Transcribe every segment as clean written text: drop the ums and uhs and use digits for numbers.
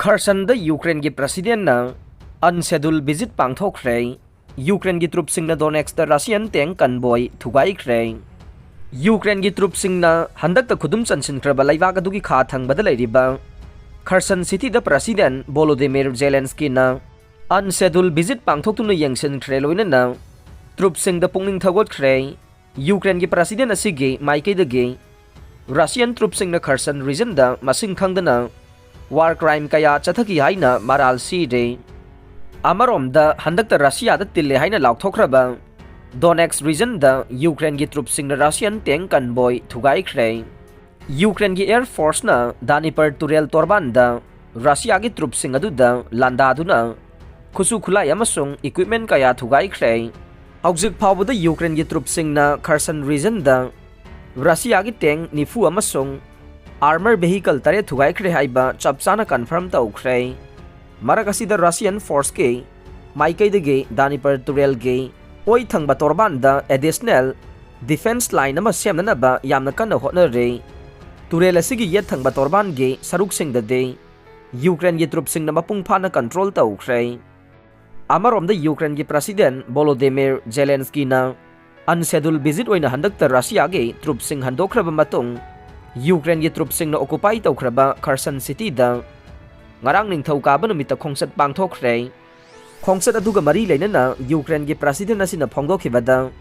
Kherson the Ukraine ki president na unscheduled visit pangthokre. Ukraine ki troops singna Donetsk the Russian tank convoy Thugaikhre. Ukraine ki troops singna handak ta khudum chansin kraba laiwa ka dugi kha thang badalai riba. Kherson city the president Volodymyr Zelensky na unscheduled visit pangthok tu na yangsin khre loina na troops sing the pungning thagot khre. Ukraine ki president asigi maike de ge Russian troops sing na Kherson region da masing khangdana war crime kaya chathaki haina maral si de amarom da handak ta Russia da tille haina laukthokraba Donetsk region da Ukraine gi troops sing na Russian tank convoy Thugaikhre. Ukraine gi air force na Dnipro turel torban da Russia gi troops sing adu da landa duna khusu khulai amasung equipment kaya Thugaikhre. Hauzik phawba da Ukraine gi troops sing na Kherson region da Russia gi tank nifu amasung armor vehicle tare Thugaikhre haiba chapchana confirm taukhre. Marakasi the Russian force ke maikai de ge Dnipro turel ge oi thangba torban da additional defense line ama semna ba yamna kana hotna re turel asigi yet thangba torban ge saruk sing da de Ukraine ge troops sing na mapung phana control taukhre. Amarom the Ukraine ge president Volodymyr Zelensky na unscheduled visit oina handak ta Russia ge troops sing handokhraba matung Ukraine gi troops sing na occupy taukraba Kherson city da ngarang ningthau ka ba numita khongsat pangthokre. Khongsat aduga mari leinana Ukraine gi president asina phongdokhiba da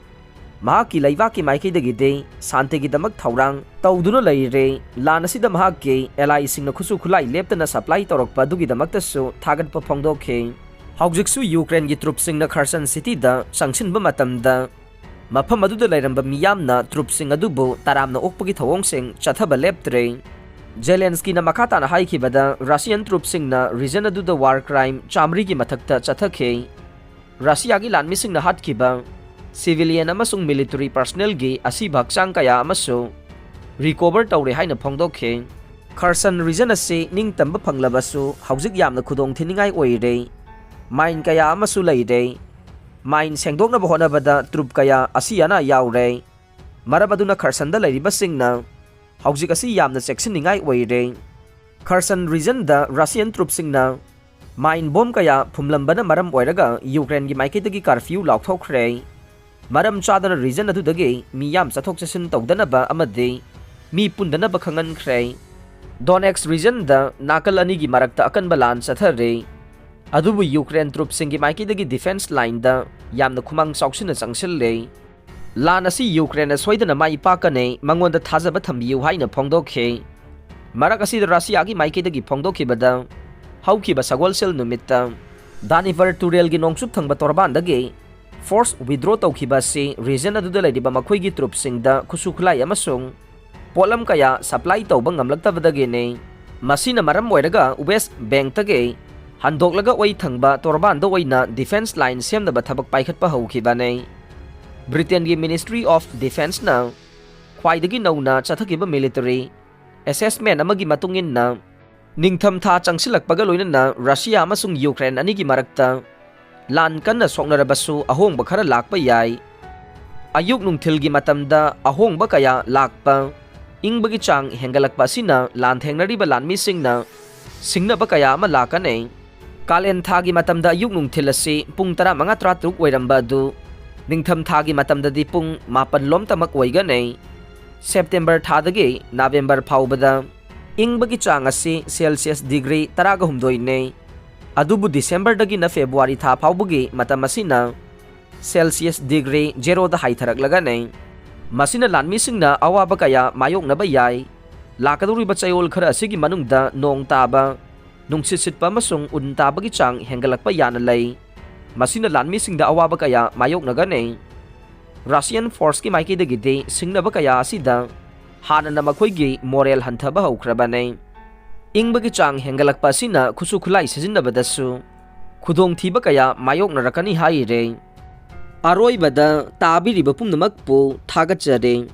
mahaki laiwa ki maiki de gide sante gi damak thaurang tawduna leire lan asida mahak ge ally sing na khusu khulai leptana supply torokpa dugi damak ta su thagat pa phongdokhe. Haujiksu Ukraine gi troops sing na Kherson city da sangsin ba matam da mafam aduda lairamba miyamna troops sing adubu taramna okpagi thawong sing chathaba leptre. Zelensky na makata na haikibada Russian troops sing na region aduda war crime chamri gi mathakta chathakhe. Russia gi lanmi sing na hatkiba civilian amasung military personnel gi asibak sang kaya amaso recover tawre haina phongdokhe. Kherson region ase ningtamba phanglabasu haujik yamna khudong thiningai oire mine kaya amasu leire mine sengdokna bahona bada troop kaya asiana yaure marabaduna Kherson da leiriba singna haujik asi yamna sectioningai oire. Kherson region da Russian troops singna mine bomb kaya phumlambana maram oiraga Ukraine gi maiketagi curfew laukthokre. Maram chadana region adu dage miyam chathok chasin tawdana ba amade mi pundana ba khangan khre. Donetsk region da nakal ani gi marakta akan balan chathare adubu Ukraine troops singi maiki dagi defense line da yamna khumang sauksina changsil lan asi Ukraine soidana mai pakane mangonda thajaba thambiu haina phongdokhe. Marak asi Russia gi maiki dagi phongdokhe bada hauki ba sagwal sel numitta Dnipro turel gi nongsup thangba torban dagi force withdraw tawkhiba si region adu da laidiba makhoi gi troops sing da khusukhulai amasung polam kaya supply tawba ngamlakta badagi ne masina maram oiraga west bank tage handok oi thangba torban do oina defense line semna ba thabak paikhat pa haukiba ne. Britain gi Ministry of Defense na khwaidagi nauna chathakiba military assessment amagi matungin na ningtham tha changsilakpaga loina na Russia amasung Ukraine ani gi marakta lan kanna soknarabasu ahongba khara lakpa yai. Ayuk nungthil gi matamda ahongba kaya lakpa ingbagi chang hengalakpa sina lan thengnariba lanmi singna singna ba kaya ama lakane. Kalen thagi matamda ayuk nungthil asi pung 15:33 oiramba du ningtham thagi matamda di pung 8 lom tamak oigane. September thadagi November phawbada ingbagi chang asi Celsius degree 32 ne adubu December dagi na February tha phawbagi matam asina Celsius degree 0 da haitharak lagane. Masina lanmi singna awaba kaya mayok na ba yai lakaduri ba chayol khara asigi manungda nong taba nungsisit pa masung unta bagi chang hengalakpa yana lay masina lanmi singda awaba kaya mayok na gane. Russian force ki maiki dagi de singna ba kaya asida hana na makhoi gi moral hanthaba haukraba ne. Ingbagi chang hengalakpa sina khusu khulai sajinna badasu khudong thiba kaya mayok na rakani hai re. Aroi bada tabiri ba pumnamak pu thagachare.